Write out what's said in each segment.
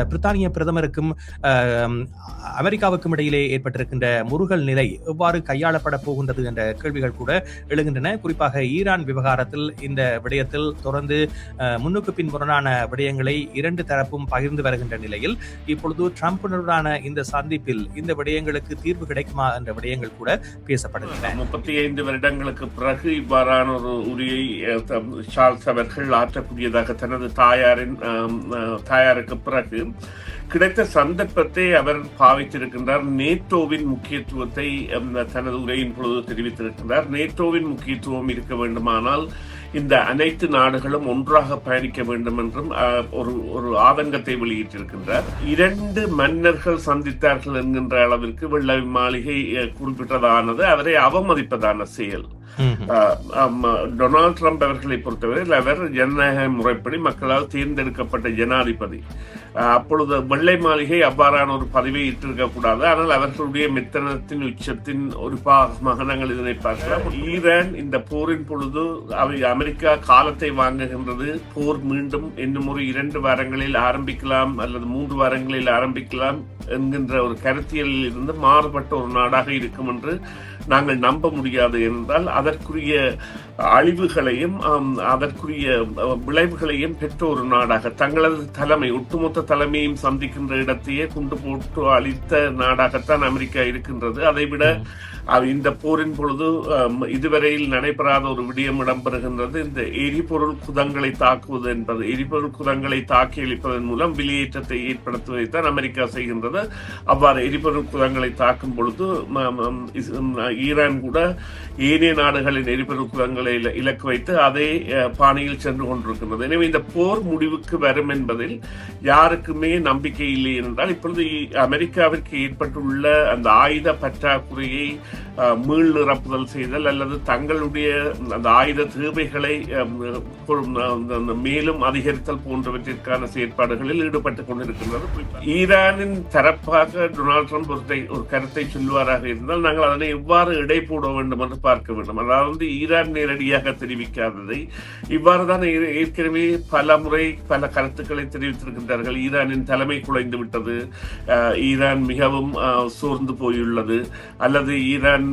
பிரித்தானிய பிரதமருக்கும் அமெரிக்காவுக்கும் இடையிலே ஏற்பட்டிருக்கின்ற முருகல் நிலை எவ்வாறு கையாளப்பட போகின்றது என்ற கேள்விகள் கூட எழுகின்றன. குறிப்பாக ஈரான் விவகாரத்தில் இந்த விடயத்தில் தொடர்ந்து முன்னுக்கு பின்முரணான விடயங்களை இரண்டு தரப்பும் பகிர்ந்து வருகின்ற நிலையில் இப்பொழுது ட்ரம்புடனான இந்த சந்திப்பில் இந்த விடயங்களுக்கு தீர்வு கிடைக்குமா என்ற விடயங்கள் கூட பேசப்படுகின்றன. 35 வருடங்களுக்கு பிறகு இவ்வாறான ஒரு உரையை சார்ல்ஸ் அவர்கள் ஆற்றக்கூடியதாக தனது தாயாருக்கு பிறகு கிடைத்த சந்தர்ப்பத்தை அவர் பாவித்திருக்கின்றார். நேட்டோவின் முக்கியத்துவத்தை தனது உரையின் பொழுது தெரிவித்திருக்கின்றார். நேட்டோவின் முக்கியத்துவம் இருக்க வேண்டுமானால் இந்த அனைத்து நாடுகளும் ஒன்றாக பயணிக்க வேண்டும் என்றும் ஒரு ஆதங்கத்தை வெளியிட்டிருக்கின்றார். 2 மன்னர்கள் சந்தித்தார்கள் என்கின்ற அளவிற்கு வெள்ளை மாளிகை குறிப்பிட்டதானது அவரை அவமதிப்பதான செயல். டொனால்ட் ட்ரம்ப் அவர்களை பொறுத்தவரையில் அவர் ஜனநாயக முறைப்படி மக்களால் தேர்ந்தெடுக்கப்பட்ட ஜனாதிபதி. அப்பொழுது வெள்ளை மாளிகை அவ்வாறான ஒரு பதவியை இட்டிருக்க கூடாது. ஆனால் அவர்களுடைய மெத்தனத்தின் உச்சத்தின் ஒரு பாகமாக நாங்கள் இதனை பார்க்கலாம். ஈரான் இந்த போரின் பொழுது அமெரிக்கா காலத்தை வாங்குகின்றது. போர் மீண்டும் இன்னும் ஒரு 2 வாரங்களில் ஆரம்பிக்கலாம் அல்லது 3 வாரங்களில் ஆரம்பிக்கலாம் என்கின்ற ஒரு கருத்தியலில் இருந்து மாறுபட்ட ஒரு நாடாக இருக்கும் என்று நாங்கள் நம்ப முடியாது. என்றால் அதற்குரிய அழிவுகளையும் அதற்குரிய விளைவுகளையும் பெற்ற ஒரு நாடாக தங்களது தலைமை ஒட்டுமொத்த தலைமையும் சந்திக்கின்ற இடத்தையே குண்டு போட்டு அழித்த நாடாகத்தான் அமெரிக்கா இருக்கின்றது. அதைவிட இந்த போரின் பொழுது இதுவரையில் நடைபெறாத ஒரு விடயம் இடம்பெறுகின்றது. இந்த எரிபொருள் குதங்களை தாக்குவது என்பது, எரிபொருள் குதங்களை தாக்கி அளிப்பதன் மூலம் வெளியேற்றத்தை ஏற்படுத்துவதைத்தான் அமெரிக்கா செய்கின்றது. அவ்வாறு எரிபொருள் குதங்களை தாக்கும் பொழுது ஈரான் கூட ஏனைய நாடுகளின் எரிபொருள் குதங்களை இலக்கு வைத்து அதே பாணியில் சென்று கொண்டிருக்கின்றது. எனவே இந்த போர் முடிவுக்கு வரும் என்பதில் யாருக்குமே நம்பிக்கை இல்லை என்றால் இப்பொழுது அமெரிக்காவிற்கு ஏற்பட்டுள்ள அந்த ஆயுத பற்றாக்குறையை மீள் நிரப்புதல் செய்தல் அல்லது தங்களுடைய அந்த ஆயுத தேவைகளை மேலும் அதிகரித்தல் போன்றவற்றிற்கான செயற்பாடுகளில் ஈடுபட்டுக் கொண்டிருக்கின்றது. ஈரானின் தரப்பாக டொனால்ட் ட்ரம்ப் ஒரு கருத்தை சொல்லுவாராக இருந்தால் நாங்கள் அதனை எவ்வாறு எடை போட வேண்டும் என்று பார்க்க வேண்டும். அதாவது ஈரான் நேரடியாக தெரிவிக்காததை இவ்வாறுதான் ஏற்கனவே பல முறை பல கருத்துக்களை தெரிவித்திருக்கின்றார்கள். ஈரானின் தலைமை குலைந்து விட்டது, ஈரான் மிகவும் சோர்ந்து போயுள்ளது, அல்லது ஈரான்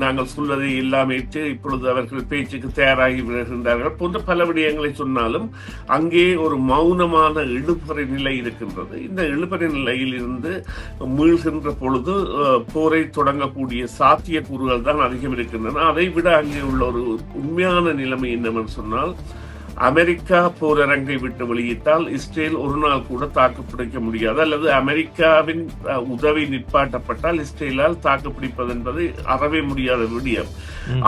நாங்கள் சொல்வதை எல்லாம் ஏற்று இப்பொழுது அவர்கள் பேச்சுக்கு தயாராகி வருகின்றார்கள் போன்ற பல விடயங்களை சொன்னாலும் அங்கே ஒரு மௌனமான இழுபறி நிலை இருக்கின்றது. இந்த இழுபறி நிலையில் இருந்து மீள்கின்ற பொழுது போரை தொடங்கக்கூடிய சாத்தியக்கூறுகள் தான் அதிகம் இருக்கின்றன. அதை விட அங்கே உள்ள ஒரு உண்மையான நிலைமை என்னவென்று சொன்னால், அமெரிக்கா போரரங்கை விட்டு வெளியிட்டால் இஸ்ரேல் ஒரு நாள் கூட தாக்குப்பிடிக்க முடியாது, அல்லது அமெரிக்காவின் உதவி நிப்பாட்டப்பட்டால் இஸ்ரேலால் தாக்குப்பிடிப்பது என்பது அறவே முடியாத விடயம்.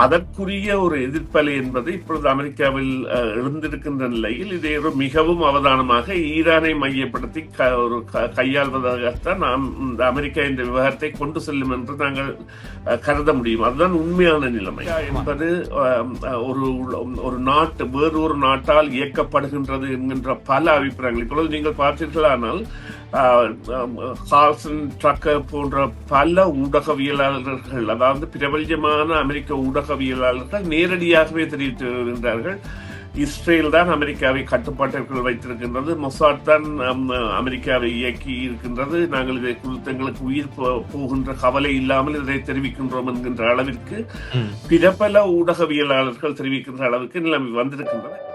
அதற்குரிய ஒரு எதிர்ப்பலை என்பது இப்பொழுது அமெரிக்காவில் எழுந்திருக்கின்ற நிலையில் இதை மிகவும் அவதானமாக ஈரானை மையப்படுத்தி ஒரு கையாள்வதாகத்தான் அமெரிக்கா இந்த விவகாரத்தை கொண்டு செல்லும் என்று நாங்கள் கருத முடியும். அதுதான் உண்மையான நிலைமை என்பது ஒரு நாட்டு வேறொரு நாட்டால் இயக்கப்படுகின்றது என்கின்ற பல அபிப்பிராயங்கள் இப்பொழுது நீங்கள் பார்த்தீர்களானால் கார்ல்சன் ட்ரக்கர் போன்ற பல ஊடகவியலாளர்கள், அதாவது பிரபல்யமான அமெரிக்க ஊடகவியலாளர்கள் நேரடியாகவே தெரிவித்து வருகின்றார்கள். இஸ்ரேல் தான் அமெரிக்காவை கட்டுப்பாட்டிற்குள் வைத்திருக்கின்றது, மொசாட் தான் அமெரிக்காவை இயக்கி இருக்கின்றது, நாங்கள் இதை குறித்து எங்களுக்கு உயிர் போகின்ற கவலை இல்லாமல் இதை தெரிவிக்கின்றோம் என்கின்ற அளவிற்கு பிரபல ஊடகவியலாளர்கள் தெரிவிக்கின்ற அளவுக்கு நிலைமை வந்திருக்கின்றன.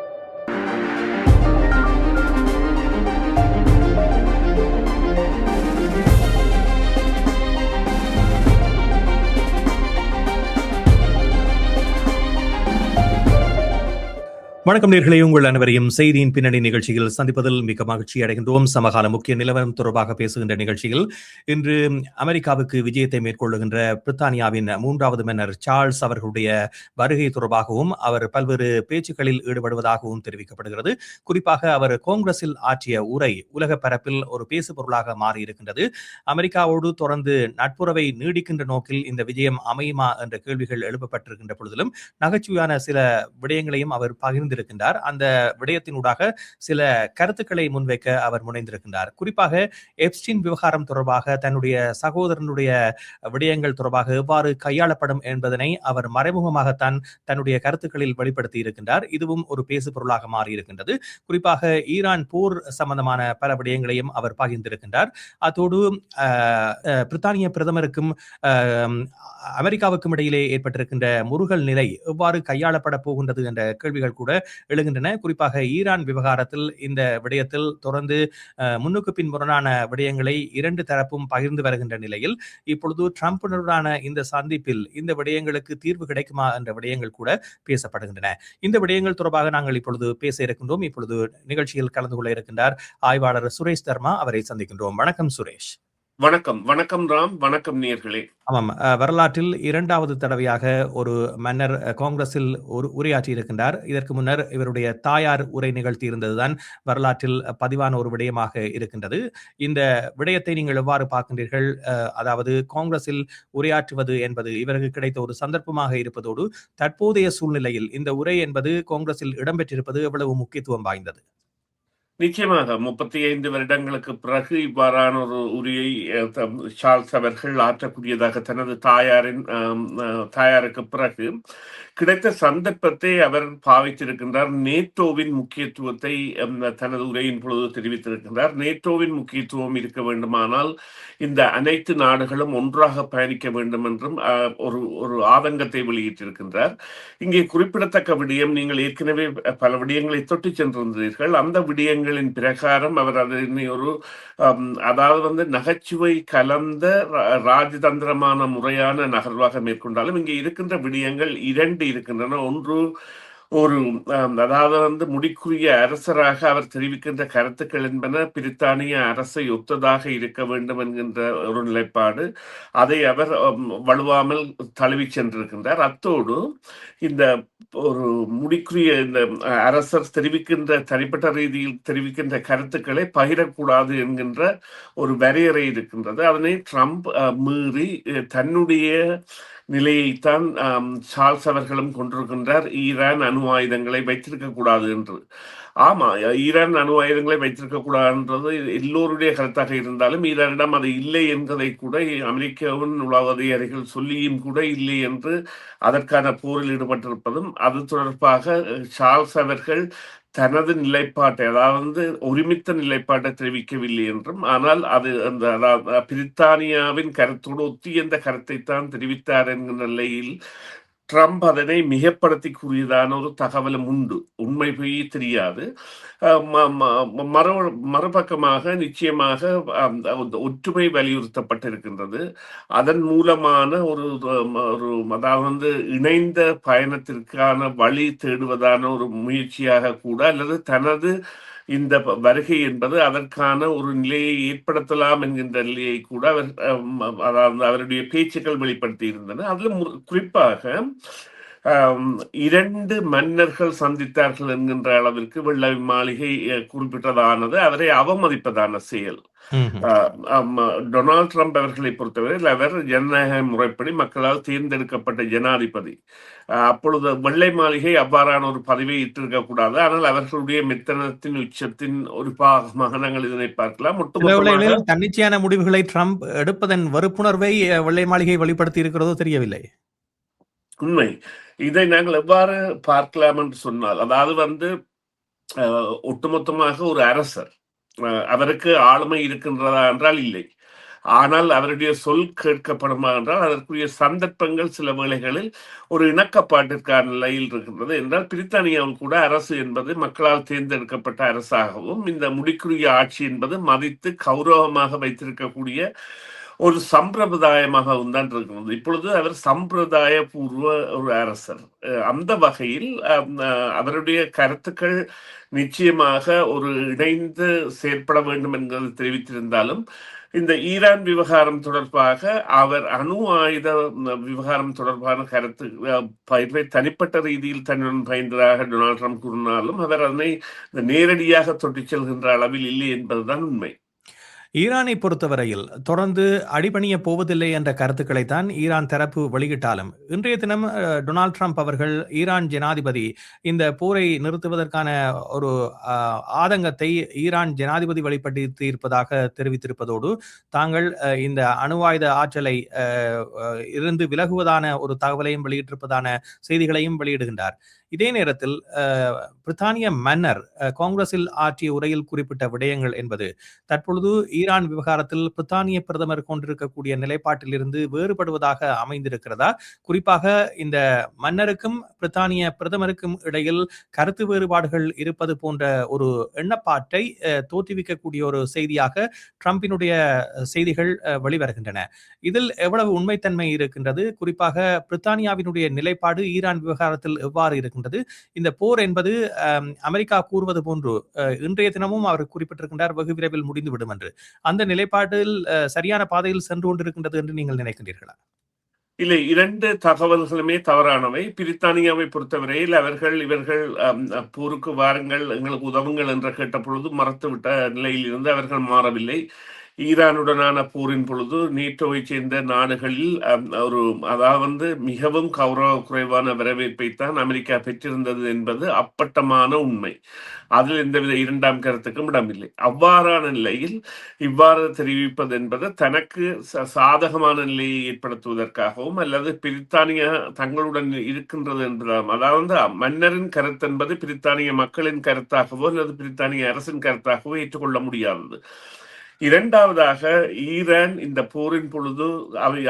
வணக்கம் நேயர்களே, உங்கள் அனைவரையும் செய்தியின் பின்னணி நிகழ்ச்சியில் சந்திப்பதில் மிக மகிழ்ச்சி அடைகின்றோம். சமகால முக்கிய நிலவரம் தொடர்பாக பேசுகின்ற நிகழ்ச்சியில் இன்று அமெரிக்காவுக்கு விஜயத்தை மேற்கொள்ளுகின்ற பிரித்தானியாவின் 3வது மன்னர் சார்ல்ஸ் அவர்களுடைய வருகை தொடர்பாகவும் அவர் பல்வேறு பேச்சுக்களில் ஈடுபடுவதாகவும் தெரிவிக்கப்படுகிறது. குறிப்பாக அவர் காங்கிரஸில் ஆற்றிய உரை உலக பரப்பில் ஒரு பேசு பொருளாக மாறியிருக்கின்றது. அமெரிக்காவோடு தொடர்ந்து நட்புறவை நீடிக்கின்ற நோக்கில் இந்த விஜயம் அமையுமா என்ற கேள்விகள் எழுப்பப்பட்டிருக்கின்ற பொழுதிலும் நகைச்சுவையான சில விடயங்களையும் அவர் பகிர்ந்து பாய்ந்திருக்கின்றார். அந்த விடயத்தினூடாக சில கருத்துக்களை முன்வைக்க அவர் முனைந்திருக்கின்றார். குறிப்பாக எப்ஸ்டீன் விவகாரம் தொடர்பாக தன்னுடைய சகோதரனுடைய விடயங்கள் தொடர்பாக எவ்வாறு கையாளப்படும் என்பதனை அவர் மறைமுகமாகத்தான் தன்னுடைய கருத்துக்களில் வெளிப்படுத்தி இருக்கின்றார். இதுவும் ஒரு பேசு பொருளாக மாறியிருக்கின்றது. குறிப்பாக ஈரான் போர் சம்பந்தமான பல விடயங்களையும் அவர் பகிர்ந்திருக்கின்றார். அதோடு பிரித்தானிய பிரதமருக்கும் அமெரிக்காவுக்கும் இடையிலே ஏற்பட்டிருக்கின்ற முருகல் நிலை எவ்வாறு கையாளப்பட போகின்றது என்ற கேள்விகள் கூட எழுகின்றன. குறிப்பாக ஈரான் விவகாரத்தில் இந்த விடயத்தில் தொடர்ந்து முன்னுக்கு பின் முரணான விடயங்களை இரண்டு தரப்பும் பகிர்ந்து வருகின்ற நிலையில் இப்பொழுது டிரம்புடனான இந்த சந்திப்பில் இந்த விடயங்களுக்கு தீர்வு கிடைக்குமா என்ற விடயங்கள் கூட பேசப்படுகின்றன. இந்த விடயங்கள் தொடர்பாக நாங்கள் இப்பொழுது பேச இருக்கின்றோம். இப்பொழுது நிகழ்ச்சியில் கலந்து கொள்ள இருக்கின்றார் ஆய்வாளர் சுரேஷ் தர்மா. அவரை சந்திக்கின்றோம். வணக்கம் சுரேஷ். வணக்கம். வணக்கம் ராம். வணக்கம் நேயர்களே. ஆமாம், வரலாற்றில் இரண்டாவது தடவையாக ஒரு மன்னர் காங்கிரஸில் ஒரு உரையாற்றி இருக்கின்றார். இதற்கு முன்னர் இவருடைய தாயார் உரை நிகழ்த்தி இருந்ததுதான் வரலாற்றில் பதிவான ஒரு விடயமாக இருக்கின்றது. இந்த விடயத்தை நீங்கள் எவ்வாறு பார்க்கின்றீர்கள்? அதாவது காங்கிரஸில் உரையாற்றுவது என்பது இவருக்கு கிடைத்த ஒரு சந்தர்ப்பமாக இருப்பதோடு தற்போதைய சூழ்நிலையில் இந்த உரை என்பது காங்கிரஸில் இடம்பெற்றிருப்பது எவ்வளவு முக்கியத்துவம் வாய்ந்தது? நிச்சயமாக 35 வருடங்களுக்கு பிறகு இவ்வாறான ஒரு உரையை சார்ல்ஸ் அவர்கள் ஆற்றக்கூடியதாக தனது தாயாருக்கு பிறகு கிடைத்த சந்தர்ப்பத்தை அவர் பாவித்திருக்கின்றார். நேட்டோவின் முக்கியத்துவத்தை தனது உரையின் பொழுது தெரிவித்திருக்கின்றார். நேட்டோவின் முக்கியத்துவம் இருக்க வேண்டுமானால் இந்த அனைத்து நாடுகளும் ஒன்றாக பயணிக்க வேண்டும் என்றும் ஒரு ஆதங்கத்தை வெளியிட்டிருக்கின்றார். இங்கே குறிப்பிடத்தக்க விடயம், நீங்கள் ஏற்கனவே பல விடயங்களை தொட்டு சென்றிருந்தீர்கள். அந்த விடயங்களின் பிரகாரம் அவர் அதனை ஒரு அதாவது நகைச்சுவை கலந்த ராஜதந்திரமான முறையான நகர்வாக மேற்கொண்டாலும் இங்கே இருக்கின்ற விடயங்கள் இரண்டு இருக்கின்றன. ஒன்று, ஒரு அதாவது முடிக்குரிய அரசராக அவர் தெரிவிக்கின்ற கருத்துக்கள் என்பன பிரித்தானிய அரசை ஒத்ததாக இருக்க வேண்டும் என்கின்ற ஒரு நிலைப்பாடு. அதை அவர் வலுவாமல் தழுவி சென்றிருக்கின்றார். அத்தோடு இந்த ஒரு முடிக்குரிய இந்த அரசர் தெரிவிக்கின்ற தனிப்பட்ட ரீதியில் தெரிவிக்கின்ற கருத்துக்களை பகிரக்கூடாது என்கின்ற ஒரு வரையறை இருக்கின்றது. அதனை ட்ரம்ப் மீறி தன்னுடைய நிலையைத்தான் சார்ல்ஸ் அவர்களும் கொண்டிருக்கின்றார். ஈரான் அணு ஆயுதங்களை வைத்திருக்க கூடாது என்று. ஆமா, ஈரான் அணு ஆயுதங்களை வைத்திருக்க கூடாதுன்றது எல்லோருடைய கருத்தாக இருந்தாலும் ஈரானிடம் அது இல்லை என்பதை கூட அமெரிக்காவின் உளவு அதிகாரிகள் சொல்லியும் கூட இல்லை என்று அதற்கான போரில் ஈடுபட்டிருப்பதும், அது தொடர்பாக சார்ல்ஸ் அவர்கள் தனது நிலைப்பாட்டை, அதாவது ஒருமித்த நிலைப்பாட்டை தெரிவிக்கவில்லை என்றும், ஆனால் அது அந்த பிரித்தானியாவின் கருத்தோடு ஒத்திய அந்த கருத்தை தான் தெரிவித்தார் என்கிற நிலையில் ட்ரம்ப் அதனை மிகப்படுத்தி கூறியதான ஒரு தகவலும் உண்டு. உண்மை போய் தெரியாது. மறுபக்கமாக நிச்சயமாக ஒற்றுமை வலியுறுத்தப்பட்டிருக்கின்றது. அதன் மூலமான ஒரு அதாவது இணைந்த பயணத்திற்கான வழி தேடுவதான ஒரு முயற்சியாக கூட, அல்லது தனது இந்த வருகை என்பது அதற்கான ஒரு நிலையை ஏற்படுத்தலாம் என்கின்ற நிலையை கூட அவர் அதாவது அவருடைய பேச்சுக்கள் வெளிப்படுத்தி இருந்தன. அதில் குறிப்பாக இரண்டு மன்னர்கள் சந்தித்தார்கள் என்கின்ற அளவிற்கு வெள்ளை மாளிகை குறிப்பிட்டதானது அவரை அவமதிப்பதான செயல். டொனால்ட் ட்ரம்ப் அவர்களை பொறுத்தவரையில் அவர் ஜனநாயக முறைப்படி மக்களால் தேர்ந்தெடுக்கப்பட்ட ஜனாதிபதி. அப்பொழுது வெள்ளை மாளிகை அவ்வாறான ஒரு பதவியை இட்டிருக்க கூடாது. ஆனால் அவர்களுடைய மெத்தனத்தின் உச்சத்தின் ஒரு பாகமாக நாங்கள் இதனை பார்க்கலாம். தன்னிச்சையான முடிவுகளை ட்ரம்ப் எடுப்பதன் வெறுப்புணர்வை வெள்ளை மாளிகை வெளிப்படுத்தி இருக்கிறதோ தெரியவில்லை. உண்மை. இதை நாங்கள் எவ்வாறு பார்க்கலாம் என்று சொன்னால், அதாவது ஒட்டுமொத்தமாக ஒரு அரசர், அவருக்கு ஆளுமை இருக்கின்றதா என்றால் இல்லை. ஆனால் அவருடைய சொல் கேட்கப்படுமா என்றால் அதற்குரிய சந்தர்ப்பங்கள் சில வேளைகளில் ஒரு இணக்கப்பாட்டிற்கான நிலையில் இருக்கின்றது. என்றால் பிரித்தானியாவில் கூட அரசு என்பது மக்களால் தேர்ந்தெடுக்கப்பட்ட அரசாகவும், இந்த முடிக்குரிய ஆட்சி என்பது மதித்து கௌரவமாக வைத்திருக்கக்கூடிய ஒரு சம்பிரதாயமாகவும் தான் இருக்கிறது. இப்பொழுது அவர் சம்பிரதாய பூர்வ ஒரு அரசர். அந்த வகையில் அவருடைய கருத்துக்கள் நிச்சயமாக ஒரு இணைந்து செயற்பட வேண்டும் என்பதை தெரிவித்திருந்தாலும், இந்த ஈரான் விவகாரம் தொடர்பாக அவர் அணு ஆயுத விவகாரம் தொடர்பான கருத்து தனிப்பட்ட ரீதியில் தன்னுடன் பயந்ததாக டொனால்ட் ட்ரம்ப் கூறினாலும் அவர் அதனை நேரடியாக தொட்டிச் செல்கின்ற அளவில் இல்லை என்பதுதான் உண்மை. ஈரானை பொறுத்தவரையில் தொடர்ந்து அடிபணிய போவதில்லை என்ற கருத்துக்களைத்தான் ஈரான் தரப்பு வெளியிட்டாலும் இன்றைய தினம் டொனால்ட் ட்ரம்ப் அவர்கள் ஈரான் ஜனாதிபதி இந்த போரை நிறுத்துவதற்கான ஒரு ஆதங்கத்தை ஈரான் ஜனாதிபதி வெளிப்படுத்தி இருப்பதாக தெரிவித்திருப்பதோடு தாங்கள் இந்த அணு ஆயுத ஆற்றலை இருந்து விலகுவதான ஒரு தகவலையும் வெளியிட்டிருப்பதான செய்திகளையும் வெளியிடுகின்றார். இதே நேரத்தில் பிரித்தானிய மன்னர் காங்கிரஸில் ஆற்றிய உரையில் குறிப்பிட்ட விடயங்கள் என்பது தற்பொழுது ஈரான் விவகாரத்தில் பிரித்தானிய பிரதமர் கொண்டிருக்கக்கூடிய நிலைப்பாட்டில் இருந்து வேறுபடுவதாக அமைந்திருக்கிறதா? குறிப்பாக இந்த மன்னருக்கும் பிரித்தானிய பிரதமருக்கும் இடையில் கருத்து வேறுபாடுகள் இருப்பது போன்ற ஒரு எண்ணப்பாட்டை தோற்றுவிக்கக்கூடிய ஒரு செய்தியாக ட்ரம்பினுடைய செய்திகள் வெளிவருகின்றன. இதில் எவ்வளவு உண்மைத்தன்மை இருக்கின்றது? குறிப்பாக பிரித்தானியாவினுடைய நிலைப்பாடு ஈரான் விவகாரத்தில் எவ்வாறு இருக்கின்றது? இந்த போர் என்பது அமெரிக்கா கூறுவது போன்று இன்றைய தினமும் அவர் குறிப்பிட்டிருக்கின்றார் வெகு விரைவில் முடிந்துவிடும் என்று. அந்த நிலைப்பாட்டில் சரியான பாதையில் சென்று கொண்டிருக்கின்றது என்று நீங்கள் நினைக்கின்றீர்களா? இல்லை, இரண்டு தகவல்களுமே தவறானவை. பிரித்தானியாவை பொறுத்தவரையில் இவர்கள் போருக்கு வாருங்கள், எங்களுக்கு உதவுங்கள் என்று கேட்ட பொழுது மறுத்துவிட்ட நிலையில் இருந்து அவர்கள் மாறவில்லை. ஈரானுடனான போரின் பொழுது நேட்டோவை சேர்ந்த நாடுகளில் அதாவது மிகவும் கௌரவ குறைவான வரவேற்பைத்தான் அமெரிக்கா பெற்றிருந்தது என்பது அப்பட்டமான உண்மை. அதில் எந்தவித இரண்டாம் கருத்துக்கும் இடமில்லை. அவ்வாறான நிலையில் இவ்வாறு தெரிவிப்பது என்பது தனக்கு சாதகமான நிலையை ஏற்படுத்துவதற்காகவும் அல்லது பிரித்தானியா தங்களுடன் இருக்கின்றது என்பதாகும். அதாவது மன்னரின் கருத்து என்பது பிரித்தானிய மக்களின் கருத்தாகவோ அல்லது பிரித்தானிய அரசின் கருத்தாகவோ ஏற்றுக்கொள்ள முடியாதது. இரண்டாவதாக, ஈரான் இந்த போரின் பொழுது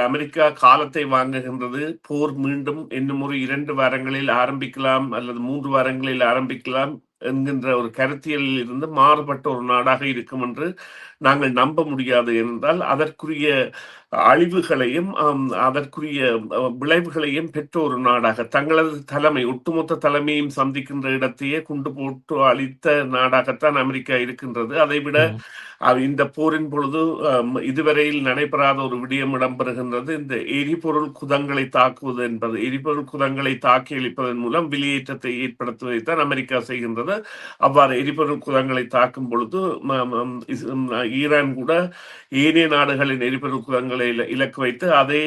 அமெரிக்கா காலத்தை வாங்குகின்றது. போர் மீண்டும் இன்னும் ஒரு 2 வாரங்களில் ஆரம்பிக்கலாம் அல்லது 3 வாரங்களில் ஆரம்பிக்கலாம் என்கின்ற ஒரு கருத்தியலில் இருந்து மாறுபட்ட ஒரு நாடாக இருக்கும் என்று நாங்கள் நம்ப முடியாது. என்றால் அதற்குரிய அழிவுகளையும் அதற்குரிய விளைவுகளையும் பெற்ற ஒரு நாடாக தங்களது தலைமை ஒட்டுமொத்த தலைமையும் சந்திக்கின்ற இடத்தையே குண்டு போட்டு அழித்த நாடாகத்தான் அமெரிக்கா இருக்கின்றது. அதைவிட இந்த போரின் பொழுது இதுவரையில் நடைபெறாத ஒரு விடயம் இடம்பெறுகின்றது. இந்த எரிபொருள் குதங்களை தாக்குவது என்பது, எரிபொருள் குதங்களை தாக்கி அளிப்பதன் மூலம் வெளியேற்றத்தை ஏற்படுத்துவதைத்தான் அமெரிக்கா செய்கின்றது. அவ்வாறு எரிபொருள் குதங்களை தாக்கும் பொழுது ஈரான் கூட ஏனைய நாடுகளின் எரிபொருள் குதங்களை இலக்கு வைத்து அதே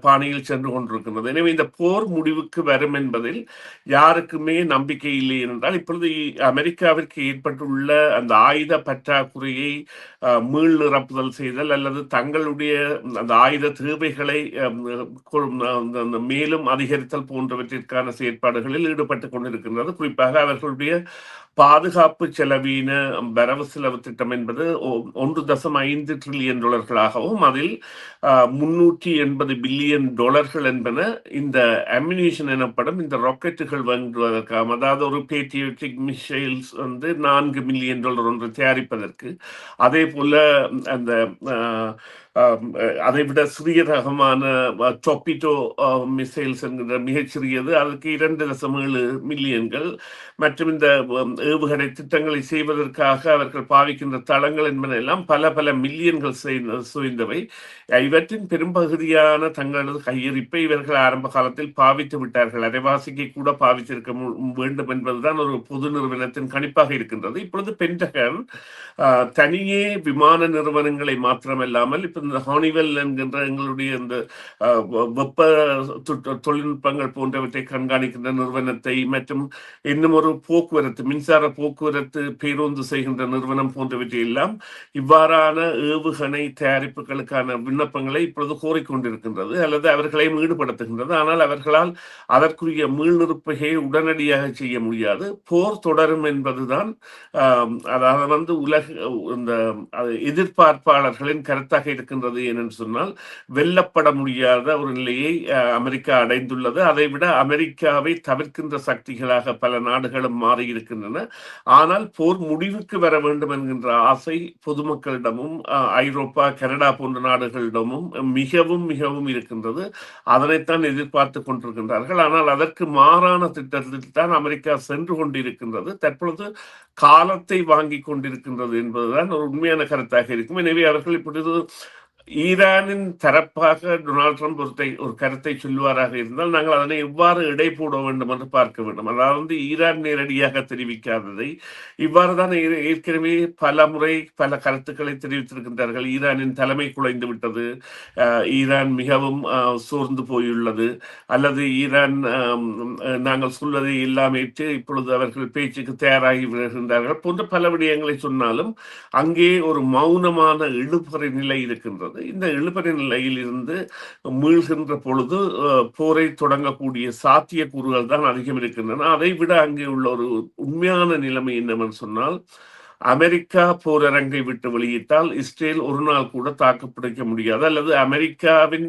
பாணியில் சென்று கொண்டிருக்கின்றது. எனவே இந்த போர் முடிவுக்கு வரும் என்பதில் யாருக்குமே நம்பிக்கை இல்லை என்றால் இப்பொழுது அமெரிக்காவிற்கு ஏற்பட்டுள்ள அந்த ஆயுத பற்றாக்குறையை மீள் நிரப்புதல் செய்தல் அல்லது தங்களுடைய அந்த ஆயுத தேவைகளை மேலும் அதிகரித்தல் போன்றவற்றிற்கான செயற்பாடுகளில் ஈடுபட்டுக் கொண்டிருக்கின்றது. குறிப்பாக அவர்களுடைய பாதுகாப்பு செலவீன வரவு செலவு திட்டம் என்பது $1.5 டிரில்லியன் அதில் $380 பில்லியன் என்பன இந்த அம்யூனிஷன் எனப்படும் இந்த ராக்கெட்டுகள் வாங்குவதற்காக, அதாவது ஒரு பேட்ரியாட்டிக் மிசைல்ஸ் $4 மில்லியன் ஒன்று தயாரிப்பதற்கு, அதே போல அந்த அதைவிட சிறிய ரகமான டொப்பிட்டோ மிசைல்ஸ் என்கிற மிகச்சிறியது, அதற்கு 2.7 மில்லியன்கள், மற்றும் இந்த ஏவுகணை திட்டங்களை செய்வதற்காக அவர்கள் பாவிக்கின்ற தளங்கள் என்பன எல்லாம் பல மில்லியன்கள் சுய்ந்தவை. இவற்றின் பெரும்பகுதியான தங்களது கையிருப்பை இவர்கள் ஆரம்ப காலத்தில் பாவித்து விட்டார்கள். அரைவாசிக்கு கூட பாவித்திருக்க வேண்டும் என்பதுதான் ஒரு பொது நிறுவனத்தின் கணிப்பாக இருக்கின்றது. இப்பொழுது பென்டகன் தனியே விமான நிறுவனங்களை மாத்திரமல்லாமல் இப்ப இந்த ஹானிவெல் என்கின்ற எங்களுடைய இந்த வெப்ப தொழில்நுட்பங்கள் போன்றவற்றை கண்காணிக்கின்ற நிறுவனத்தை, மற்றும் இன்னும் ஒரு போக்குவரத்து மின்சார போக்குவரத்து பேருந்து செய்கின்ற நிறுவனம் போன்றவற்றை எல்லாம் இவ்வாறான ஏவுகணை தயாரிப்புகளுக்கான விண்ணப்பங்களை இப்பொழுது கோரிக்கொண்டிருக்கின்றது அல்லது அவர்களையும் ஈடுபடுத்துகின்றது. ஆனால் அவர்களால் அதற்குரிய மீள்நிறுப்பையை உடனடியாக செய்ய முடியாது. போர் தொடரும் என்பதுதான் அதாவது உலக இந்த எதிர்பார்ப்பாளர்களின் கருத்தாக இருக்கின்றது. ஏனென்று சொன்னால் வெல்லப்பட முடியாத ஒரு நிலையை அமெரிக்கா அடைந்துள்ளது. அதைவிட அமெரிக்காவை தவிர்க்கின்ற சக்திகளாக பல நாடுகளும் மாறி இருக்கின்றன. ஆனால் போர் முடிவுக்கு வர வேண்டும் என்கின்ற ஆசை பொதுமக்களிடமும் ஐரோப்பா, கனடா போன்ற நாடுகளிடமும் மிகவும் மிகவும் இருக்கின்றது. அதனைத்தான் எதிர்பார்த்து கொண்டிருக்கின்றார்கள். ஆனால் அதற்கு மாறான திட்டத்தில் தான் அமெரிக்கா சென்று கொண்டிருக்கின்றது. தற்பொழுது காலத்தை வாங்கி கொண்டிருக்கின்றது என்பதுதான் ஒரு உண்மையான கருத்தாக இருக்கும். எனவே அவர்கள் இப்பொழுது ஈரானின் தரப்பாக டொனால்ட் ட்ரம்ப் ஒரு கருத்தை சொல்லுவாராக இருந்தால் நாங்கள் அதனை எவ்வாறு எடை போட வேண்டும் என்று பார்க்க வேண்டும். அதாவது ஈரான் நேரடியாக தெரிவிக்காததை இவ்வாறு தான் ஏற்கனவே பல முறை பல கருத்துக்களை தெரிவித்திருக்கின்றார்கள். ஈரானின் தலைமை குலைந்து விட்டது, ஈரான் மிகவும் சோர்ந்து போயுள்ளது, அல்லது ஈரான் நாங்கள் சொல்வதை எல்லாம் ஏற்று இப்பொழுது அவர்கள் பேச்சுக்கு தயாராகி வருகின்றார்கள் போன்ற பல விடயங்களை சொன்னாலும் அங்கே ஒரு மௌனமான இழுபறி நிலை இருக்கின்றது. இந்த இழுபறி நிலையில் இருந்து மீள்கின்ற பொழுது போரை தொடங்கக்கூடிய சாத்திய கூறுகள் தான் அதிகம் இருக்கின்றன. அதை விட அங்கே உள்ள ஒரு உண்மையான நிலைமை என்னவென்று சொன்னால், அமெரிக்கா போரரங்கை விட்டு வெளியிட்டால் இஸ்ரேல் ஒரு நாள் கூட தாக்குப்பிடிக்க முடியாது, அல்லது அமெரிக்காவின்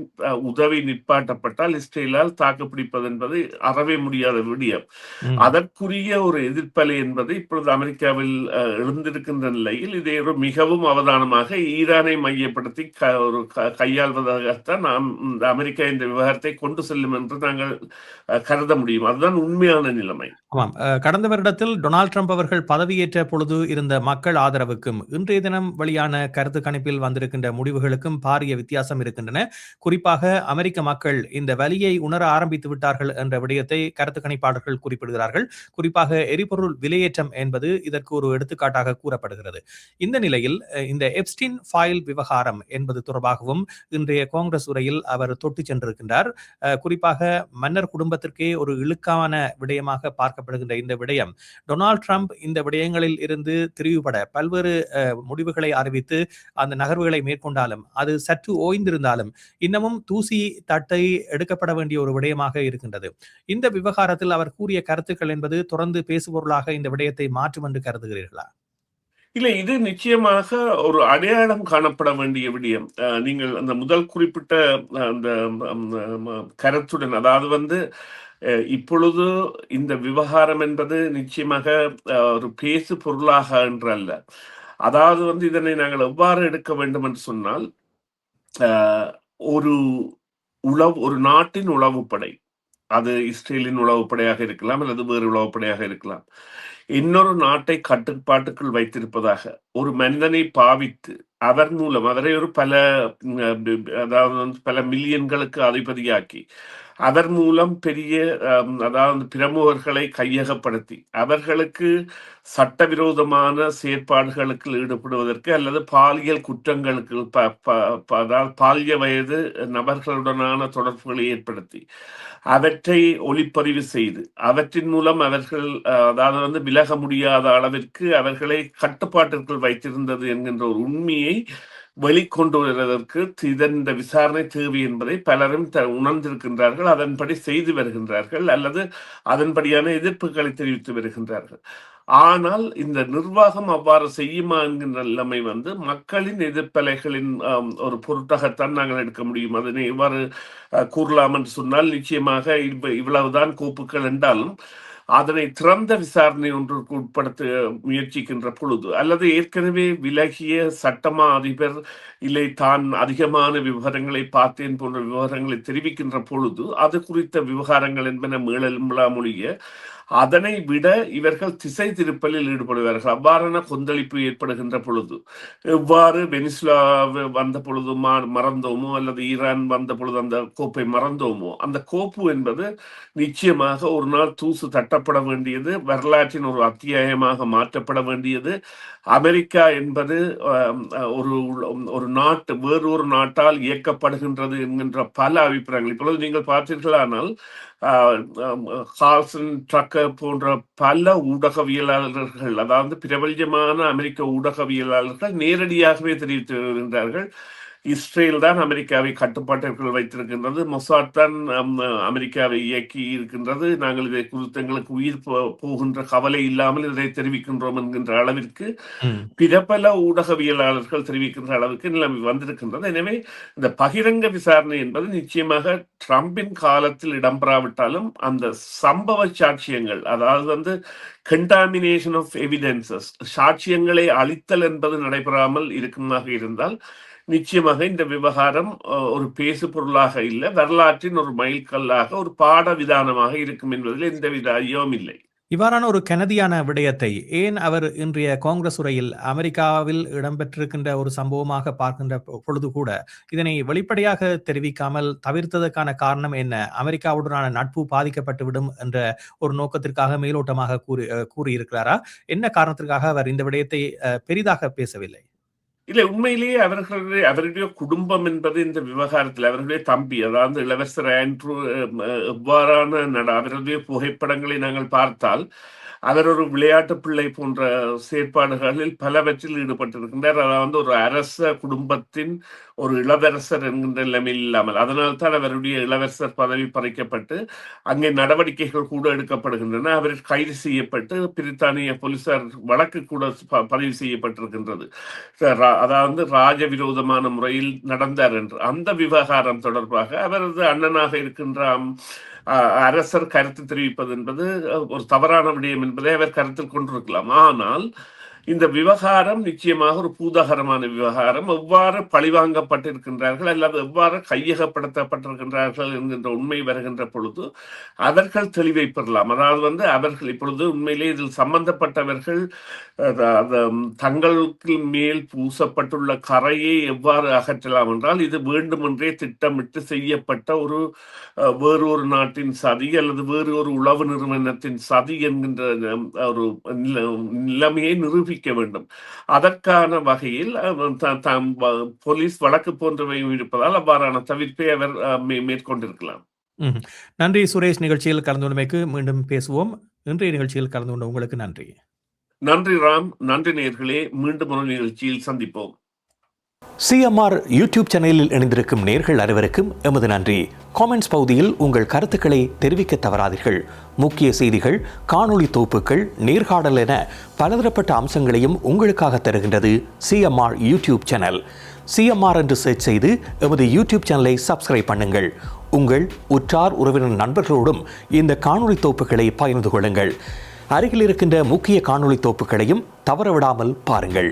உதவி நிப்பாட்டப்பட்டால் இஸ்ரேலால் தாக்குப்பிடிப்பது என்பது அறவே முடியாத விடயம். அதற்குரிய ஒரு எதிர்ப்பலை என்பது இப்பொழுது அமெரிக்காவில் எழுந்திருக்கின்ற நிலையில் இதை ஒரு மிகவும் அவதானமாக ஈரானை மையப்படுத்தி ஒரு கையாள்வதாகத்தான் நாம் அமெரிக்கா இந்த விவகாரத்தை கொண்டு செல்லும் என்று நாங்கள் கருத முடியும். அதுதான் உண்மையான நிலைமை. ஆமாம். கடந்த வருடத்தில் டொனால்ட் ட்ரம்ப் அவர்கள் பதவியேற்ற பொழுது இருந்த மக்கள் ஆதரவுக்கும் இன்றைய தினம் வெளியான கருத்து கணிப்பில் வந்திருக்கின்ற முடிவுகளுக்கும் பாரிய வித்தியாசம் இருக்கின்றன. குறிப்பாக அமெரிக்க மக்கள் இந்த வலியை உணர ஆரம்பித்து விட்டார்கள் என்ற விடயத்தை கருத்து கணிப்பாளர்கள் குறிப்பிடுகிறார்கள். குறிப்பாக எரிபொருள் விலையேற்றம் என்பது இதற்கு ஒரு எடுத்துக்காட்டாக கூறப்படுகிறது. இந்த நிலையில் இந்த எப்ஸ்டீன் ஃபைல் விவகாரம் என்பது தொடர்பாகவும் இன்றைய காங்கிரஸ் உரையில் அவர் தொட்டு சென்றிருக்கின்றார். குறிப்பாக மன்னர் குடும்பத்திற்கே ஒரு இழுக்கான விடயமாக பார்க்கப்படுகின்ற இந்த விடயம் டொனால்ட் ட்ரம்ப் இந்த விடயங்களில் இருந்து திரிவுபட பல்வேறு முடிவுகளை அறிவித்து அந்த நகர்வுகளை மேற்கொண்டாலும் அது சற்று ஓய்ந்திருந்தாலும் இன்னமும் தூசி தட்டை எடுக்கப்பட வேண்டிய ஒரு விடயமாக இருக்கின்றது. இந்த விவகாரத்தில் அவர் கூறிய கருத்துக்கள் என்பது தொடர்ந்து பேசுபொருளாக இந்த விடயத்தை மாற்றும் என்று கருதுகிறீர்களா? இல்லை, இது நிச்சயமாக ஒரு அடையாளம் காணப்பட வேண்டிய விடயம். நீங்கள் அந்த முதல் குறிப்பிட்ட அந்த கருத்துடன், அதாவது இப்பொழுது இந்த விவகாரம் என்பது நிச்சயமாக ஒரு பேசு பொருளாக என்று அல்ல. அதாவது இதனை நாங்கள் எவ்வாறு எடுக்க வேண்டும் என்று சொன்னால், ஒரு ஒரு நாட்டின் உளவுப்படை, அது இஸ்ரேலின் உளவுப்படையாக இருக்கலாம் அல்லது வேறு உளவுப்படையாக இருக்கலாம், இன்னொரு நாட்டை கட்டுப்பாட்டுக்குள் வைத்திருப்பதாக ஒரு மனிதனை பாவித்து அவர் மூலம் அவரை ஒரு பல மில்லியன்களுக்கு அதிபதியாக்கி அவர் மூலம் பெரிய பிரமுகர்களை கையகப்படுத்தி அவர்களுக்கு சட்டவிரோதமான செயற்பாடுகளுக்கு ஈடுபடுவதற்கு அல்லது பாலியல் குற்றங்களுக்கு பாலிய வயது நபர்களுடனான தொடர்புகளை ஏற்படுத்தி அவற்றை ஒளிப்பதிவு செய்து அவற்றின் மூலம் அவர்கள் விலக முடியாத அளவிற்கு அவர்களை கட்டுப்பாட்டிற்குள் வைத்திருந்தது என்கின்ற ஒரு உண்மையை வெளிக்கொண்டு வருவதற்கு இந்த விசாரணை தேவை என்பதை பலரும் உணர்ந்திருக்கின்றார்கள். அதன்படி செய்து வருகின்றார்கள் அல்லது அதன்படியான எதிர்ப்புகளை தெரிவித்து வருகின்றார்கள். ஆனால் இந்த நிர்வாகம் அவ்வாறு செய்யுமா என்கின்ற நிலைமை மக்களின் எதிர்ப்பலைகளின் ஒரு பொருட்டாகத்தான் நாங்கள் எடுக்க முடியும். அதனை எவ்வாறு கூறலாம் என்று சொன்னால், நிச்சயமாக இவ்வளவுதான் கோப்புகள் என்றாலும் அதனை திறந்த விசாரணை ஒன்றுக்கு உட்படுத்த முயற்சிக்கின்ற பொழுது அல்லது ஏற்கனவே விலகிய சட்டமா அதிபர் இல்லை தான் அதிகமான விவகாரங்களை பார்த்தேன் போன்ற விவகாரங்களை தெரிவிக்கின்ற பொழுது அது குறித்த விவகாரங்கள் என்பன மீளமொழிய அதனை விட இவர்கள் திசை திருப்பலில் ஈடுபடுவார்கள். அவ்வாறான கொந்தளிப்பு ஏற்படுகின்ற பொழுது, எவ்வாறு வெனிசுலா வந்த பொழுது மறந்தோமோ அல்லது ஈரான் வந்த பொழுது அந்த கோப்பை மறந்தோமோ, அந்த கோப்பு என்பது நிச்சயமாக ஒரு நாள் தூசு தட்டப்பட வேண்டியது, வரலாற்றின் ஒரு அத்தியாயமாக மாற்றப்பட வேண்டியது. அமெரிக்கா என்பது ஒரு நாட்டு வேறொரு நாட்டால் இயக்கப்படுகின்றது என்கின்ற பல அபிப்பிராயங்கள் இப்பொழுது நீங்கள் பார்த்தீர்களானால் கார்ல்சன் ட்ரக்கர் போன்ற பல ஊடகவியலாளர்கள், அதாவது பிரபல்யமான அமெரிக்க ஊடகவியலாளர்கள் நேரடியாகவே தெரிவித்து வருகின்றார்கள், இஸ்ரேல் தான் அமெரிக்காவை கட்டுப்பாட்டிற்குள் வைத்திருக்கின்றது, மொசாட் தான் அமெரிக்காவை இயக்கி இருக்கின்றது, நாங்கள் இதை குறித்து எங்களுக்கு உயிர் போகின்ற கவலை இல்லாமல் இதை தெரிவிக்கின்றோம் என்கின்ற அளவிற்கு பிரபல ஊடகவியலாளர்கள் தெரிவிக்கின்ற அளவுக்கு நிலைமை வந்திருக்கின்றது. எனவே இந்த பகிரங்க விசாரணை என்பது நிச்சயமாக ட்ரம்பின் காலத்தில் இடம்பெறாவிட்டாலும் அந்த சம்பவ சாட்சியங்கள், அதாவது கண்டாமினேஷன் ஆஃப் எவிடன்சஸ், சாட்சியங்களை அழித்தல் என்பது நடைபெறாமல் இருக்குமாக இருந்தால் நிச்சயமாக இந்த விவகாரம் ஒரு பேசு பொருளாக இல்லை, வரலாற்றின் ஒரு மைல்கல்லாக ஒரு பாட விதானமாக இருக்கும் என்பதில் எந்தவித ஐயமும் இல்லை. இவ்வாறான ஒரு கனதியான விடயத்தை ஏன் அவர் இன்றைய காங்கிரஸ் உரையில் அமெரிக்காவில் இடம்பெற்றிருக்கின்ற ஒரு சம்பவமாக பார்க்கின்ற பொழுது கூட இதனை வெளிப்படையாக தெரிவிக்காமல் தவிர்த்ததற்கான காரணம் என்ன? அமெரிக்காவுடனான நட்பு பாதிக்கப்பட்டுவிடும் என்ற ஒரு நோக்கத்திற்காக மேலோட்டமாக கூறியிருக்கிறாரா? என்ன காரணத்திற்காக அவர் இந்த விடயத்தை பெரிதாக பேசவில்லை? இல்ல, உண்மையிலேயே அவருடைய குடும்பம் என்பது இந்த விவகாரத்தில் அவர்களுடைய தம்பி, அதாவது இளவரசர் ஆண்ட்ரூ எவ்வாறான அவருடைய புகைப்படங்களை நாங்கள் பார்த்தால் அவர் ஒரு விளையாட்டு பிள்ளை போன்ற செயற்பாடுகளில் பலவற்றில் ஈடுபட்டிருக்கின்றார். அதாவது ஒரு அரச குடும்பத்தின் ஒரு இளவரசர் என்கின்ற நிலைமையில் இல்லாமல், அதனால்தான் அவருடைய இளவரசர் பதவி பறிக்கப்பட்டு அங்கே நடவடிக்கைகள் கூட எடுக்கப்படுகின்றன. அவர் கைது செய்யப்பட்டு பிரித்தானிய போலீசார் வழக்கு கூட பதிவு செய்யப்பட்டிருக்கின்றது. அதாவது ராஜவிரோதமான முறையில் நடந்தார் என்று அந்த விவகாரம் தொடர்பாக அவரது அண்ணனாக இருக்கின்ற அரசர் கருத்து தெரிவிப்பது என்பது ஒரு தவறான விடயம் என்பதை அவர் கருத்தில் கொண்டிருக்கலாம். ஆனால் இந்த விவகாரம் நிச்சயமாக ஒரு பூதாகரமான விவகாரம். எவ்வாறு பழிவாங்கப்பட்டிருக்கின்றார்கள் அல்லது எவ்வாறு கையகப்படுத்தப்பட்டிருக்கின்றார்கள் என்கின்ற உண்மை வருகின்ற பொழுது அவர்கள் தெளிவை பெறலாம். அதாவது அவர்கள் இப்பொழுது உண்மையிலே இதில் சம்பந்தப்பட்டவர்கள் தங்களுக்கு மேல் பூசப்பட்டுள்ள கரையை எவ்வாறு அகற்றலாம் என்றால், இது வேண்டுமென்றே திட்டமிட்டு செய்யப்பட்ட ஒரு வேறொரு நாட்டின் சதி அல்லது வேறு ஒரு உளவு நிறுவனத்தின் சதி என்கின்ற ஒரு நிலைமையை நிரூபிக்க வேண்டும். அதற்கான வகையில் போலீஸ் வழக்கு போன்றவையும் இருப்பதால் அவ்வாறான தவிர்ப்பை அவர் மேற்கொண்டிருக்கலாம். நன்றி சுரேஷ். நிகழ்ச்சியில் கலந்து கொண்டமைக்கு மீண்டும் பேசுவோம். இன்றைய நிகழ்ச்சியில் கலந்து கொண்ட உங்களுக்கு நன்றி. நன்றி ராம். நன்றி நேயர்களே. மீண்டும் ஒரு நிகழ்ச்சியில் சந்திப்போம். CMR யூடியூப் சேனலில் இணைந்திருக்கும் நேயர்கள் அனைவருக்கும் எமது நன்றி. காமெண்ட்ஸ் பகுதியில் உங்கள் கருத்துக்களை தெரிவிக்க தவறாதீர்கள். முக்கிய செய்திகள், காணொளி தொகுப்புகள், நேர்காணல் என பலதரப்பட்ட அம்சங்களையும் உங்களுக்காக தருகின்றது CMR யூடியூப் சேனல். CMR என்று சர்ச் செய்து எமது யூடியூப் சேனலை சப்ஸ்கிரைப் பண்ணுங்கள். உங்கள் உற்றார் உறவினர் நண்பர்களோடும் இந்த காணொளி தொகுப்புகளை பகிர்ந்து கொள்ளுங்கள். அருகில் இருக்கின்ற முக்கிய காணொளி தொகுப்புகளையும் தவறவிடாமல் பாருங்கள்.